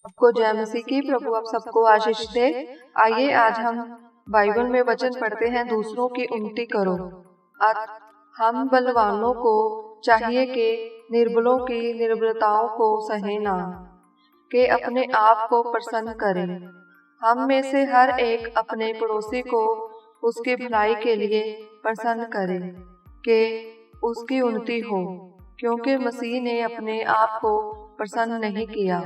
आपको जय मसीह की। प्रभु आप सबको आशीष दे। आइए आज हम बाइबल में वचन पढ़ते हैं, दूसरों की उन्नति करो। हम बलवानों को चाहिए कि निर्बलों की निर्बलताओं को सहे ना, कि अपने आप को प्रसन्न करें। हम में से हर एक अपने पड़ोसी को उसकी भलाई के लिए प्रसन्न करे, कि उसकी उन्नति हो, क्योंकि मसीह ने अपने आप को प्रसन्न नहीं किया।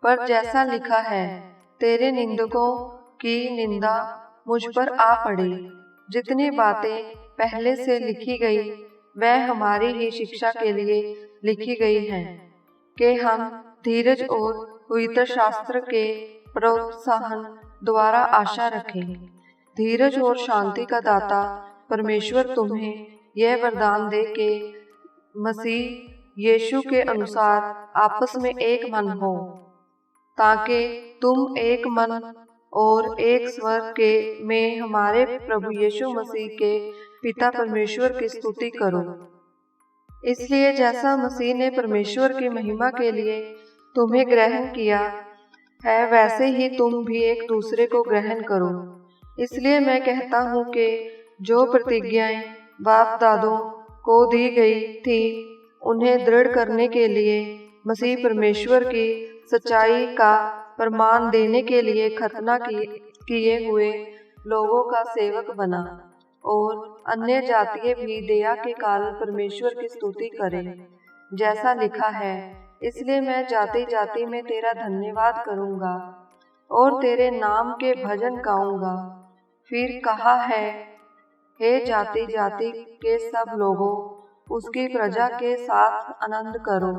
पर जैसा लिखा है, तेरे निंदकों की निंदा मुझ पर आ पड़ी। जितनी बातें पहले से लिखी गई वह हमारी ही शिक्षा के लिए लिखी गई हैं, कि हम धीरज और पवित्र शास्त्र के प्रोत्साहन द्वारा आशा रखें। धीरज और शांति का दाता परमेश्वर तुम्हें यह वरदान दे कि मसीह यीशु के अनुसार आपस में एक मन हो, ताकि तुम एक मन और एक स्वर के में हमारे प्रभु यीशु मसीह के पिता परमेश्वर की स्तुति करो। इसलिए जैसा मसीह ने परमेश्वर की महिमा के लिए तुम्हें ग्रहण किया है, वैसे ही तुम भी एक दूसरे को ग्रहण करो। इसलिए मैं कहता हूँ कि जो प्रतिज्ञाएं बाप दादों को दी गई थी, उन्हें दृढ़ करने के लिए मसीह परमेश्वर की सच्चाई का प्रमाण देने के लिए खतना किए हुए लोगों का सेवक बना, और अन्य जातियां भी दया के कारण परमेश्वर की स्तुति करें, जैसा लिखा है, इसलिए मैं जाति जाति में तेरा धन्यवाद करूंगा और तेरे नाम के भजन गाऊंगा। फिर कहा है, हे जाति जाति के सब लोगों, उसकी प्रजा के साथ आनंद करो।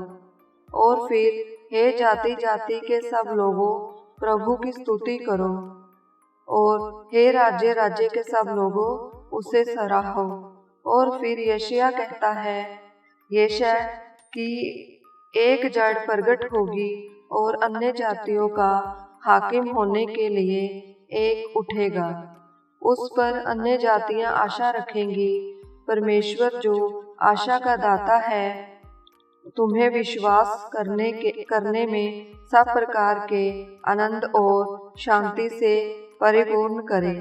और फिर हे जाति जाति के सब लोगों, प्रभु की स्तुति करो। और हे राज्य राज्य के सब लोगों, उसे सराहो। और फिर यशायाह कहता है, यशायाह की एक जड़ प्रगट होगी और अन्य जातियों का हाकिम होने के लिए एक उठेगा। उस पर अन्य जातियां आशा रखेंगी। परमेश्वर जो आशा का दाता है, तुम्हें विश्वास करने में सब प्रकार के आनंद और शांति से परिपूर्ण करे,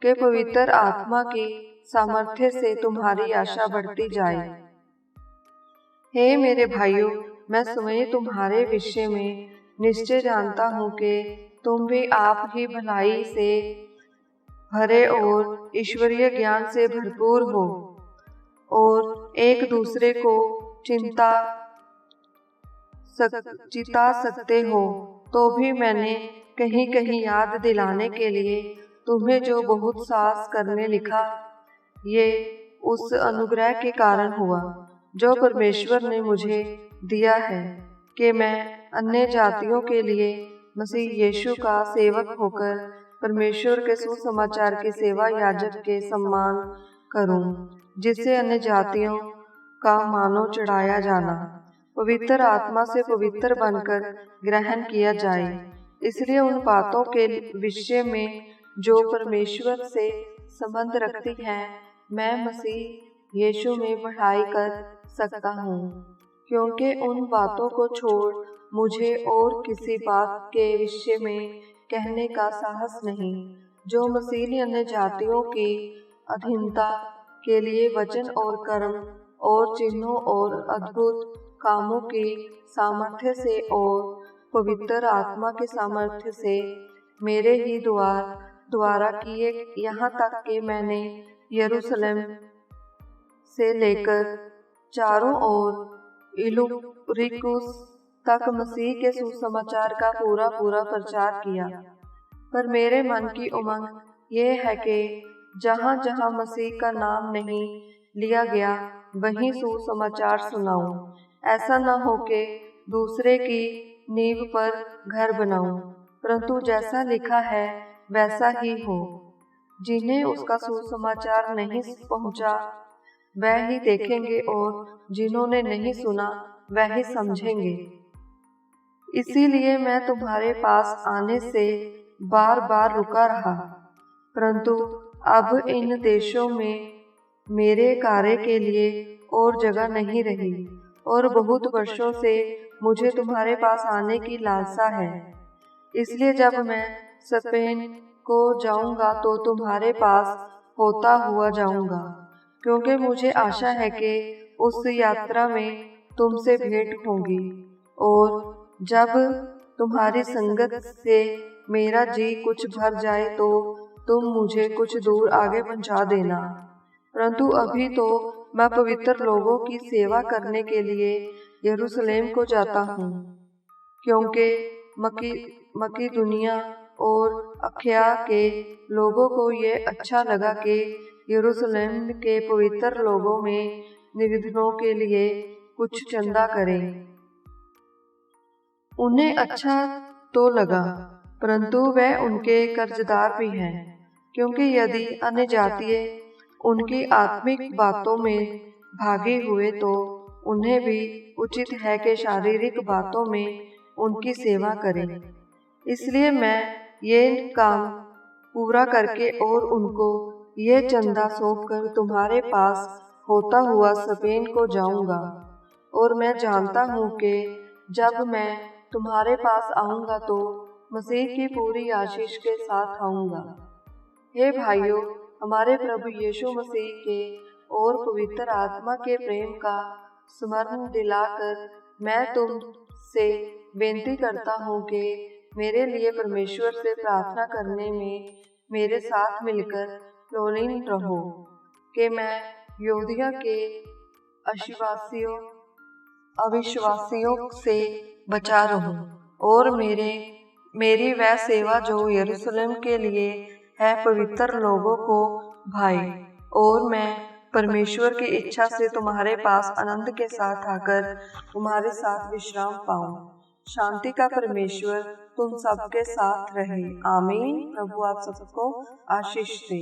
कि पवित्र आत्मा की सामर्थ्य से तुम्हारी आशा बढ़ती जाए। हे मेरे भाइयों, मैं स्वयं तुम्हारे विषय में निश्चय जानता हूँ कि तुम भी आप ही भलाई से भरे और ईश्वरीय ज्ञान से भरपूर हो, और एक दूसरे को चिता सकते हो। तो भी मैंने कहीं कहीं याद दिलाने के लिए तुम्हें जो बहुत साहस करने लिखा, ये उस अनुग्रह के कारण हुआ जो परमेश्वर ने मुझे दिया है, कि मैं अन्य जातियों के लिए मसीह यीशु का सेवक होकर परमेश्वर के सुसमाचार की सेवा याजक के सम्मान करूं, जिससे अन्य जातियों का मानो चढ़ाया जाना पवित्र आत्मा से पवित्र बनकर ग्रहण किया जाए। इसलिए उन बातों के विषय में जो परमेश्वर से संबंध रखती हैं, मैं मसीह यीशु में बढ़ाई कर सकता हूँ, क्योंकि उन बातों को छोड़ मुझे और किसी बात के विषय में कहने का साहस नहीं, जो मसीह ने अन्य जातियों की अधीनता के लिए वचन और कर्म और चिन्हों और अद्भुत कामों की सामर्थ्य से और पवित्र आत्मा की सामर्थ्य से मेरे ही द्वारा किए, यहाँ तक कि मैंने यरूशलेम से लेकर चारों ओर इलुरिकुस तक मसीह के सुसमाचार का पूरा प्रचार किया। पर मेरे मन की उमंग ये है कि जहाँ जहाँ मसीह का नाम नहीं लिया गया, वहीं सुसमाचार सुनाऊं। ऐसा न हो कि दूसरे की नींव पर घर बनाऊं, परंतु जैसा लिखा है वैसा ही हो। जिन्हें उसका सुसमाचार नहीं पहुंचा, वह ही देखेंगे, और जिन्होंने नहीं सुना वह ही समझेंगे। इसीलिए मैं तुम्हारे पास आने से बार बार रुका रहा, परंतु अब इन देशों में मेरे कार्य के लिए और जगह नहीं रही, और बहुत वर्षों से मुझे तुम्हारे पास आने की लालसा है। इसलिए जब मैं स्पेन को जाऊंगा तो तुम्हारे पास होता हुआ जाऊंगा, क्योंकि मुझे आशा है कि उस यात्रा में तुमसे भेंट होगी और जब तुम्हारी संगत से मेरा जी कुछ भर जाए तो तुम मुझे कुछ दूर आगे पहुंचा देना। परंतु अभी तो मैं पवित्र लोगों की सेवा करने के लिए यरूशलेम को जाता हूँ, क्योंकि मकीदुनिया और अखया के लोगों को ये अच्छा लगा कि यरूशलेम के पवित्र लोगों में निर्धनों के लिए कुछ चंदा करें। उन्हें अच्छा तो लगा, परंतु वे उनके कर्जदार भी हैं, क्योंकि यदि अन्य जातीय उनकी आत्मिक बातों में भागी हुए तो उन्हें भी उचित है कि शारीरिक बातों में उनकी सेवा करें। इसलिए मैं ये काम पूरा करके और उनको ये चंदा सौंपकर तुम्हारे पास होता हुआ स्पेन को जाऊंगा। और मैं जानता हूँ कि जब मैं तुम्हारे पास आऊंगा तो मसीह की पूरी आशीष के साथ आऊंगा। हे भाइयों, हमारे प्रभु यीशु मसीह के और पवित्र आत्मा के प्रेम का स्मरण दिलाकर मैं तुमसे बेनती करता हूँ कि मेरे लिए परमेश्वर से प्रार्थना करने में मेरे साथ मिलकर प्रौलीन रहो, कि मैं यहूदिया के अविश्वासियों से बचा रहूं और मेरी वह सेवा जो यरूशलेम के लिए है पवित्र लोगों को भाई, और मैं परमेश्वर की इच्छा से तुम्हारे पास आनंद के साथ आकर तुम्हारे साथ विश्राम पाऊं। शांति का परमेश्वर तुम सबके साथ रहे। आमीन। प्रभु आप सबको आशीष दे।